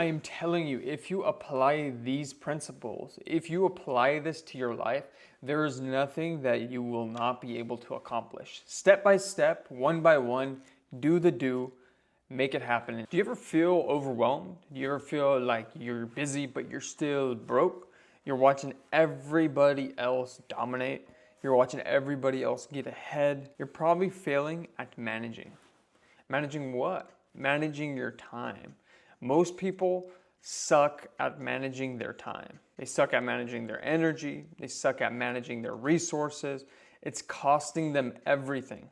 I am telling you, if you apply these principles, if you apply this to your life, there is nothing that you will not be able to accomplish. Step by step, one by one, do the do, make it happen. Do you ever feel overwhelmed? Do you ever feel like you're busy but you're still broke? You're watching everybody else dominate. You're watching everybody else get ahead. You're probably failing at managing. Managing what? Managing your time. Most people suck at managing their time. They suck at managing their energy. They suck at managing their resources. It's costing them everything.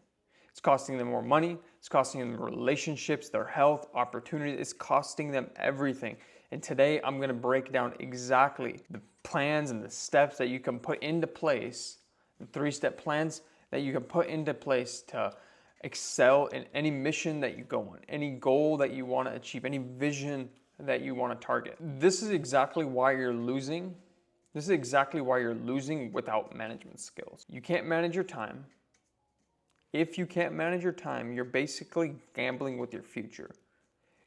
It's costing them more money. It's costing them relationships, their health, opportunities. It's costing them everything. And today I'm going to break down exactly the plans and the steps that you can put into place, the 3-step plans that you can put into place to excel in any mission that you go on, any goal that you want to achieve, any vision that you want to target. This is exactly why you're losing. This is exactly why you're losing without management skills. You can't manage your time. If you can't manage your time, you're basically gambling with your future.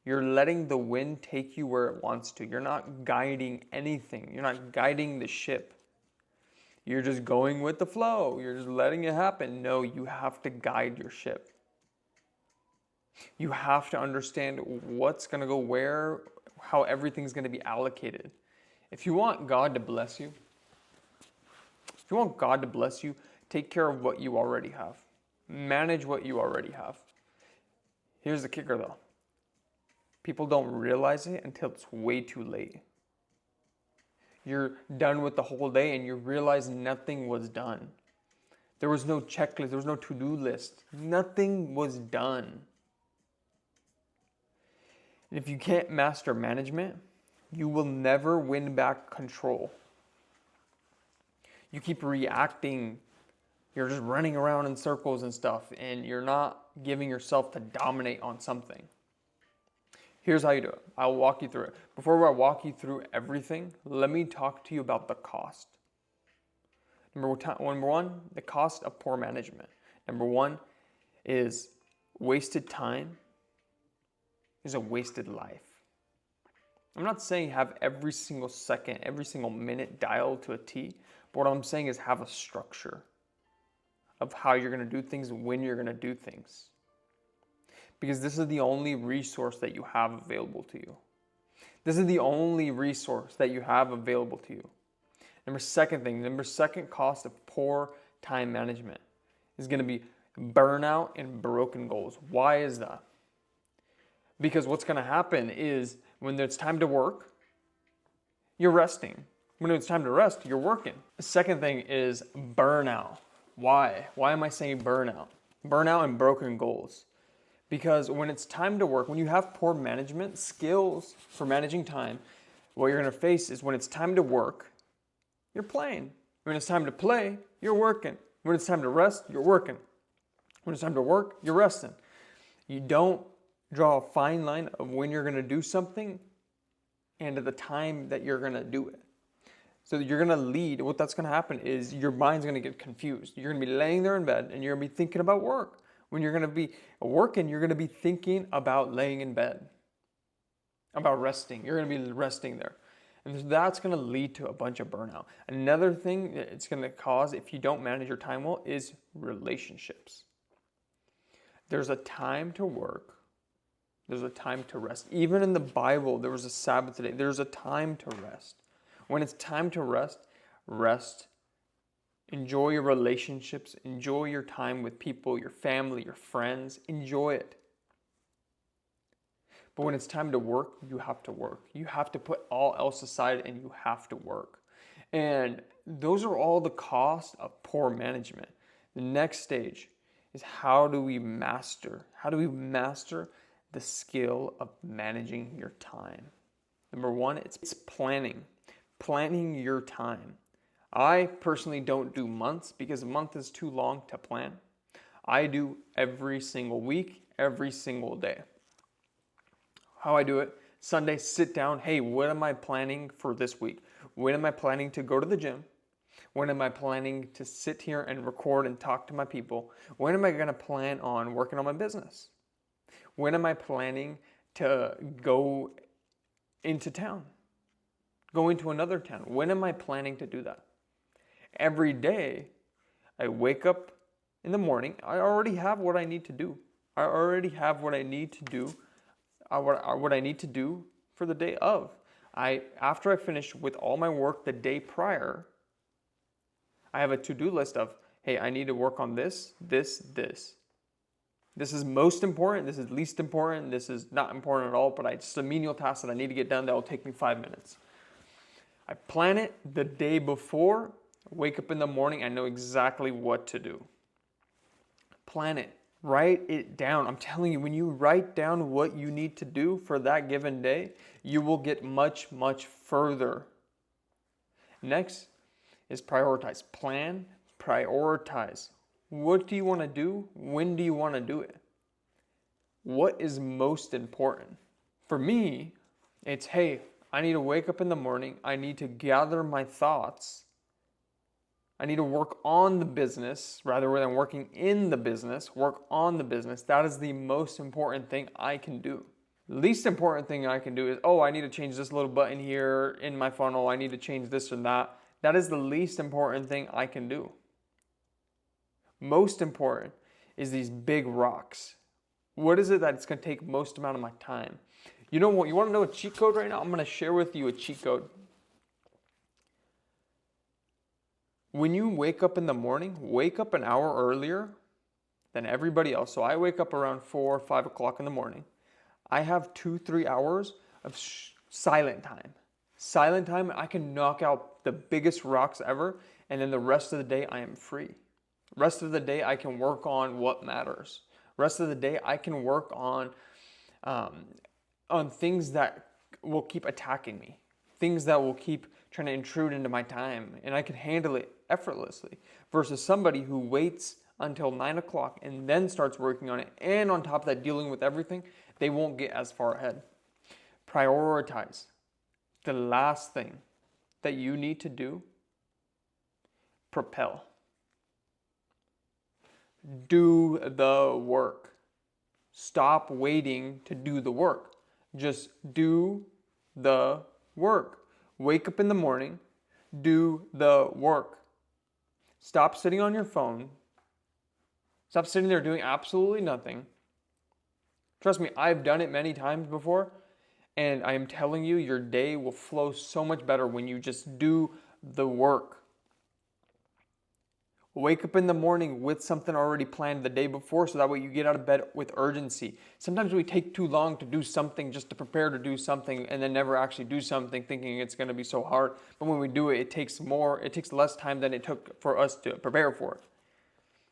You're letting the wind take you where it wants to. You're not guiding anything. You're not guiding the ship. You're just going with the flow. You're just letting it happen. No, you have to guide your ship. You have to understand what's going to go where, how everything's going to be allocated. If you want God to bless you, take care of what you already have. Manage what you already have. Here's the kicker though. People don't realize it until it's way too late. You're done with the whole day and you realize nothing was done. There was no checklist, there was no to-do list. Nothing was done. And if you can't master management, you will never win back control. You keep reacting. You're just running around in circles and stuff, and you're not giving yourself to dominate on something. Here's how you do it. I'll walk you through it. Before I walk you through everything, let me talk to you about the cost. Number one, the cost of poor management. Number one is wasted time is a wasted life. I'm not saying have every single second, every single minute dialed to a T, but what I'm saying is have a structure of how you're going to do things, when you're going to do things. Because this is the only resource that you have available to you. This is the only resource that you have available to you. Number second cost of poor time management is going to be burnout and broken goals. Why is that? Because what's going to happen is when it's time to work, you're resting. When it's time to rest, you're working. The second thing is burnout. Why? Why am I saying burnout? Burnout and broken goals. Because when it's time to work, when you have poor management skills for managing time, what you're going to face is when it's time to work, you're playing. When it's time to play, you're working. When it's time to rest, you're working. When it's time to work, you're resting. You don't draw a fine line of when you're going to do something and at the time that you're going to do it. So you're going to lead. What that's going to happen is your mind's going to get confused. You're going to be laying there in bed and you're going to be thinking about work. When you're going to be working, you're going to be thinking about laying in bed, about resting. You're going to be resting there. And that's going to lead to a bunch of burnout. Another thing that it's going to cause if you don't manage your time well is relationships. There's a time to work. There's a time to rest. Even in the Bible, there was a Sabbath day. There's a time to rest. When it's time to rest, rest. Enjoy your relationships. Enjoy your time with people, your family, your friends. Enjoy it. But when it's time to work, you have to work. You have to put all else aside and you have to work. And those are all the costs of poor management. The next stage is how do we master the skill of managing your time? Number one, it's planning. Planning your time. I personally don't do months because a month is too long to plan. I do every single week, every single day. How I do it, Sunday, sit down. Hey, what am I planning for this week? When am I planning to go to the gym? When am I planning to sit here and record and talk to my people? When am I going to plan on working on my business? When am I planning to go into town, going to another town. When am I planning to do that? Every day, I wake up in the morning. I already have what I need to do. I already have what I need to do, what I need to do for the day of. After I finish with all my work the day prior, I have a to-do list of, hey, I need to work on this, this, this. This is most important, this is least important, this is not important at all, but it's a menial task that I need to get done that will take me 5 minutes. I plan it the day before, wake up in the morning, I know exactly what to do. Plan it, write it down. I'm telling you, when you write down what you need to do for that given day, you will get much, much further. Next is prioritize. Plan, prioritize. What do you want to do? When do you want to do it? What is most important? For me, it's, hey, I need to wake up in the morning. I need to gather my thoughts. I need to work on the business rather than working in the business. Work on the business. That is the most important thing I can do. The least important thing I can do is, oh, I need to change this little button here in my funnel. I need to change this or that. That is the least important thing I can do. Most important is these big rocks. What is it that's going to take most amount of my time? You know what? You want to know a cheat code right now? I'm going to share with you a cheat code. When you wake up in the morning, wake up an hour earlier than everybody else. So I wake up around 4 or 5 o'clock in the morning. I have 2-3 hours of silent time. Silent time, I can knock out the biggest rocks ever, and then the rest of the day I am free. Rest of the day I can work on what matters. Rest of the day I can work on things that will keep attacking me, things that will keep trying to intrude into my time, and I can handle it effortlessly. Versus somebody who waits until 9 o'clock and then starts working on it, and on top of that dealing with everything, they won't get as far ahead. Prioritize. The last thing that you need to do, propel. Do the work. Stop waiting to do the work. Just do the work. Wake up in the morning, do the work. Stop sitting on your phone. Stop sitting there doing absolutely nothing. Trust me, I've done it many times before, and I am telling you, your day will flow so much better when you just do the work. Wake up in the morning with something already planned the day before, so that way you get out of bed with urgency. Sometimes we take too long to do something just to prepare to do something and then never actually do something thinking it's going to be so hard. But when we do it, it takes less time than it took for us to prepare for it.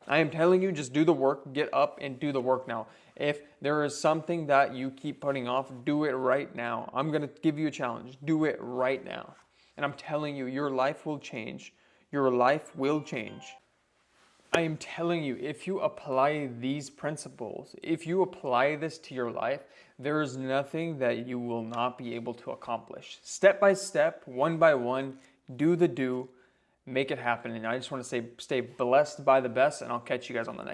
I am telling you, just do the work, get up and do the work now. If there is something that you keep putting off, do it right now. I'm going to give you a challenge. Do it right now. And I'm telling you, your life will change. Your life will change. I am telling you, if you apply these principles, if you apply this to your life, there is nothing that you will not be able to accomplish. Step by step, one by one, do the do, make it happen. And I just want to say, stay blessed by the best, and I'll catch you guys on the next.